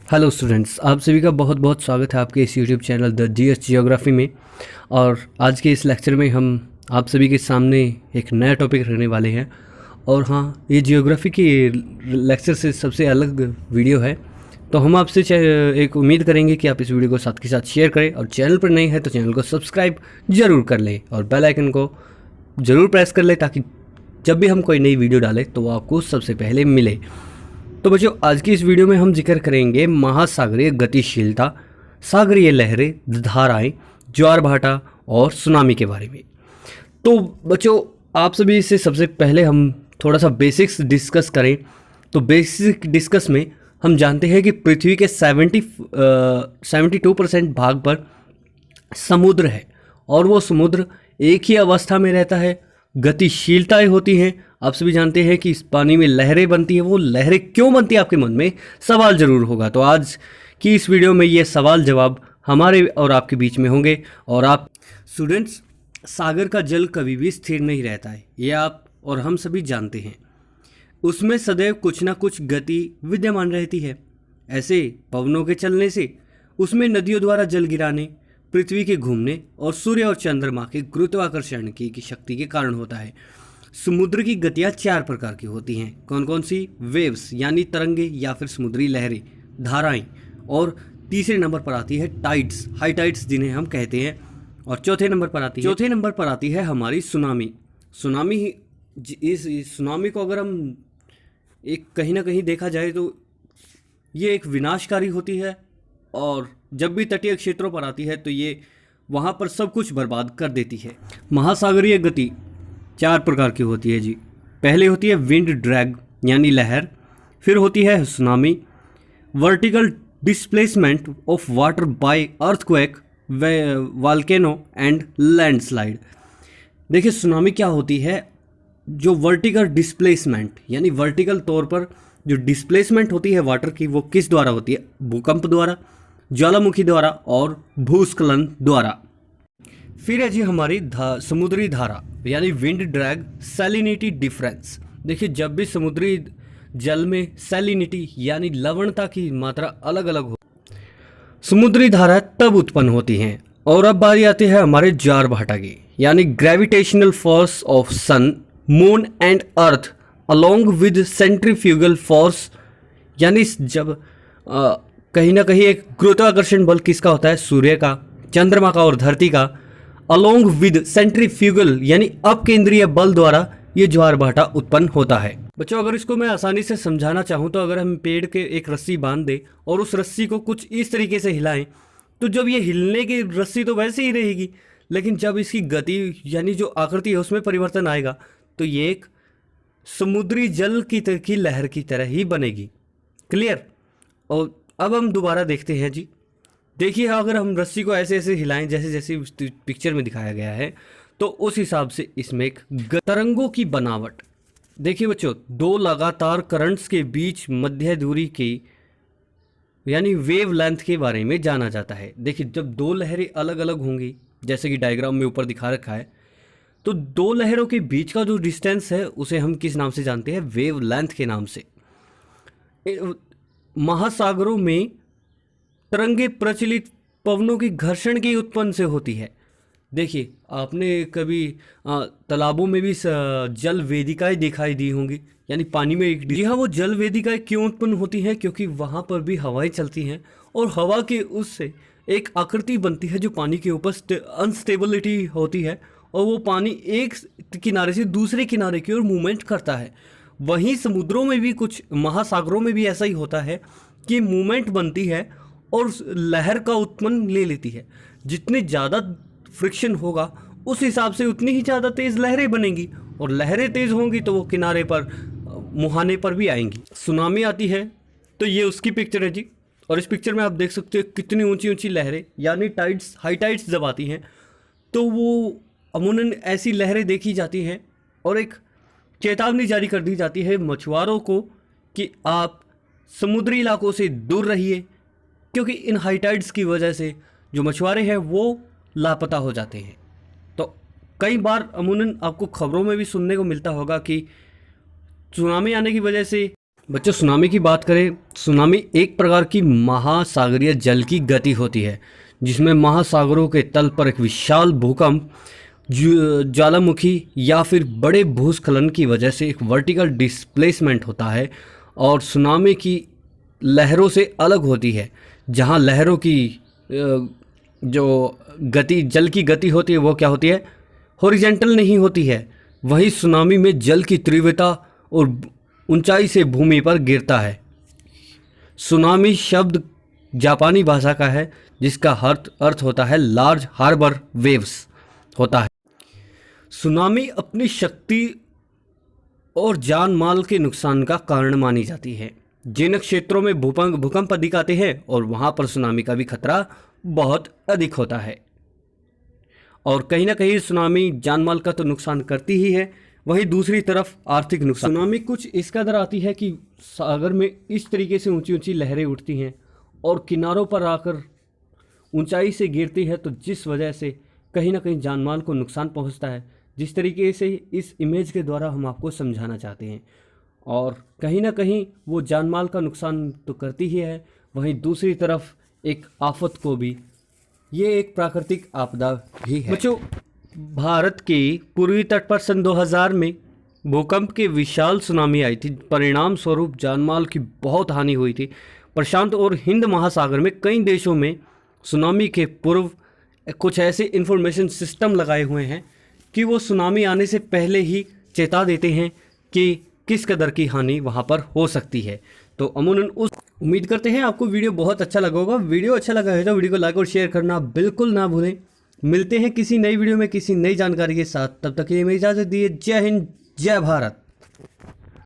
Hello students, आप सभी का बहुत बहुत स्वागत है आपके इस YouTube channel the GS geography में। और आज के इस लेक्चर में हम आप सभी के सामने एक नया टॉपिक रखने वाले हैं। और हाँ, ये जियोग्राफी की लेक्चर से सबसे अलग वीडियो है, तो हम आपसे एक उम्मीद करेंगे कि आप इस वीडियो को साथ के साथ शेयर करें और चैनल पर नए हैं तो चैनल को सब्सक्राइब ज़रूर कर लें और बेल आइकन को ज़रूर प्रेस कर लें ताकि जब भी हम कोई नई वीडियो डालें तो वो आपको सबसे पहले मिले। तो बच्चों, आज की इस वीडियो में हम जिक्र करेंगे महासागरीय गतिशीलता, सागरीय लहरें, धाराएं, ज्वार भाटा और सुनामी के बारे में। तो बच्चों, आप सभी से सबसे पहले हम थोड़ा सा बेसिक्स डिस्कस करें तो बेसिक डिस्कस में हम जानते हैं कि पृथ्वी के 72% भाग पर समुद्र है और वो समुद्र एक ही अवस्था में रहता है। गतिशीलताएं होती हैं। आप सभी जानते हैं कि इस पानी में लहरें बनती हैं। वो लहरें क्यों बनती है, आपके मन में सवाल ज़रूर होगा। तो आज की इस वीडियो में ये सवाल जवाब हमारे और आपके बीच में होंगे। और आप स्टूडेंट्स, सागर का जल कभी भी स्थिर नहीं रहता है, ये आप और हम सभी जानते हैं। उसमें सदैव कुछ ना कुछ गति विद्यमान रहती है। ऐसे पवनों के चलने से, उसमें नदियों द्वारा जल गिराने, पृथ्वी के घूमने और सूर्य और चंद्रमा के गुरुत्वाकर्षण की शक्ति के कारण होता है। समुद्र की गतियाँ 4 प्रकार की होती हैं। कौन कौन सी? वेव्स यानी तरंगे या फिर समुद्री लहरें, धाराएं, और तीसरे नंबर पर आती है टाइड्स, हाई टाइड्स जिन्हें हम कहते हैं। और चौथे नंबर पर आती है हमारी सुनामी। इस सुनामी को अगर हम एक कहीं ना कहीं देखा जाए तो ये एक विनाशकारी होती है, और जब भी तटीय क्षेत्रों पर आती है तो ये वहाँ पर सब कुछ बर्बाद कर देती है। महासागरीय गति 4 प्रकार की होती है जी। पहले होती है विंड ड्रैग यानी लहर, फिर होती है tsunami, vertical displacement of water bye earthquake, volcano and landslide. देखिए, सुनामी क्या होती है? जो वर्टिकल डिस्प्लेसमेंट यानी वर्टिकल तौर पर जो डिस्प्लेसमेंट होती है वाटर की, वो किस द्वारा होती है? भूकंप द्वारा, ज्वालामुखी द्वारा और भूस्खलन द्वारा। फिर है जी हमारी समुद्री धारा यानी विंड ड्रैग, सैलिनिटी डिफरेंस। देखिए, जब भी समुद्री जल में सैलिनिटी यानी लवणता की मात्रा अलग अलग हो, समुद्री धारा तब उत्पन्न होती हैं। और अब बारी आती है हमारे ज्वार भाटा की, यानी gravitational force of sun, moon and earth along with centrifugal force. यानी जब कहीं ना कहीं एक गुरुत्वाकर्षण बल किसका होता है? सूर्य का, चंद्रमा का और धरती का, अलोंग विद सेंट्रीफ्यूगल यानी अपकेंद्रीय बल द्वारा ये ज्वार भाटा उत्पन्न होता है। बच्चों, अगर इसको मैं आसानी से समझाना चाहूँ तो अगर हम पेड़ के एक रस्सी बांध दें और उस रस्सी को कुछ इस तरीके से हिलाएं, तो जब ये हिलने की रस्सी तो वैसे ही रहेगी, लेकिन जब इसकी गति यानी जो आकृति है उसमें परिवर्तन आएगा तो ये एक समुद्री जल की लहर की तरह ही बनेगी। क्लियर? और अब हम दोबारा देखते हैं जी। देखिए, अगर हम रस्सी को ऐसे ऐसे हिलाएं जैसे जैसे पिक्चर में दिखाया गया है, तो उस हिसाब से इसमें एक तरंगों की बनावट। देखिए बच्चों, 2 लगातार करंट्स के बीच मध्य दूरी की यानी वेव लेंथ के बारे में जाना जाता है। देखिए, जब 2 लहरें अलग अलग होंगी, जैसे कि डायग्राम में ऊपर दिखा रखा है, तो 2 लहरों के बीच का जो डिस्टेंस है उसे हम किस नाम से जानते हैं? वेव लेंथ के नाम से। महासागरों में तरंगे प्रचलित पवनों की घर्षण के उत्पन्न से होती है। देखिए, आपने कभी तालाबों में भी जल वेदिकाएं दिखाई दी होंगी, यानी पानी में एक। जी हाँ, वो जल वेदिकाएं क्यों उत्पन्न होती हैं? क्योंकि वहाँ पर भी हवाएं चलती हैं और हवा के उससे एक आकृति बनती है जो पानी के ऊपर अनस्टेबिलिटी होती है, और वो पानी एक किनारे से दूसरे किनारे की ओर मूवमेंट करता है। वहीं समुद्रों में भी, कुछ महासागरों में भी ऐसा ही होता है कि मूवमेंट बनती है और लहर का उत्पन्न ले लेती है। जितने ज़्यादा फ्रिक्शन होगा उस हिसाब से उतनी ही ज़्यादा तेज़ लहरें बनेंगी, और लहरें तेज़ होंगी तो वो किनारे पर, मुहाने पर भी आएंगी। सुनामी आती है तो ये उसकी पिक्चर है जी। और इस पिक्चर में आप देख सकते हो कितनी ऊंची ऊंची लहरें, यानी टाइड्स, हाई टाइड्स जब आती हैं तो वो अमूमन ऐसी लहरें देखी जाती हैं, और एक चेतावनी जारी कर दी जाती है मछुआरों को कि आप समुद्री इलाकों से दूर रहिए, क्योंकि इन हाई टाइड्स की वजह से जो मछुआरे हैं वो लापता हो जाते हैं। तो कई बार अमूमन आपको खबरों में भी सुनने को मिलता होगा कि सुनामी आने की वजह से बच्चों सुनामी की बात करें, सुनामी एक प्रकार की महासागरीय जल की गति होती है जिसमें महासागरों के तल पर एक विशाल भूकंप, ज्वालामुखी या फिर बड़े भूस्खलन की वजह से एक वर्टिकल डिस्प्लेसमेंट होता है और सुनामी की लहरों से अलग होती है। जहां लहरों की जो गति, जल की गति होती है वो क्या होती है, हॉरिजेंटल नहीं होती है। वहीं सुनामी में जल की तीव्रता और ऊंचाई से भूमि पर गिरता है। सुनामी शब्द जापानी भाषा का है जिसका अर्थ होता है लार्ज हार्बर वेव्स होता है। सुनामी अपनी शक्ति और जान माल के नुकसान का कारण मानी जाती है। जिन क्षेत्रों में भूकंप अधिक आते हैं और वहां पर सुनामी का भी खतरा बहुत अधिक होता है। और कहीं ना कहीं सुनामी जान माल का तो नुकसान करती ही है, वहीं दूसरी तरफ आर्थिक नुकसान। सुनामी कुछ इस कदर आती है कि सागर में इस तरीके से ऊंची ऊंची लहरें उठती हैं और किनारों पर आकर ऊंचाई से गिरती है, तो जिस वजह से कहीं ना कहीं जान माल को नुकसान पहुंचता है। जिस तरीके से इस इमेज के द्वारा हम आपको समझाना चाहते हैं, और कहीं ना कहीं वो जान माल का नुकसान तो करती ही है, वहीं दूसरी तरफ एक आफत को भी, ये एक प्राकृतिक आपदा भी है। बच्चों, भारत के पूर्वी तट पर सन 2000 में भूकंप की विशाल सुनामी आई थी। परिणाम स्वरूप जानमाल की बहुत हानि हुई थी। प्रशांत और हिंद महासागर में कई देशों में सुनामी के पूर्व कुछ ऐसे इंफॉर्मेशन सिस्टम लगाए हुए हैं कि वो सुनामी आने से पहले ही चेता देते हैं कि किस कदर की हानि वहाँ पर हो सकती है। तो अमूमन उम्मीद करते हैं आपको वीडियो बहुत अच्छा लगा होगा। वीडियो अच्छा लगा है तो वीडियो को लाइक और शेयर करना बिल्कुल ना भूलें। मिलते हैं किसी नई वीडियो में किसी नई जानकारी के साथ, तब तक के लिए मेरी इजाज़त दिए। जय हिंद, जय भारत।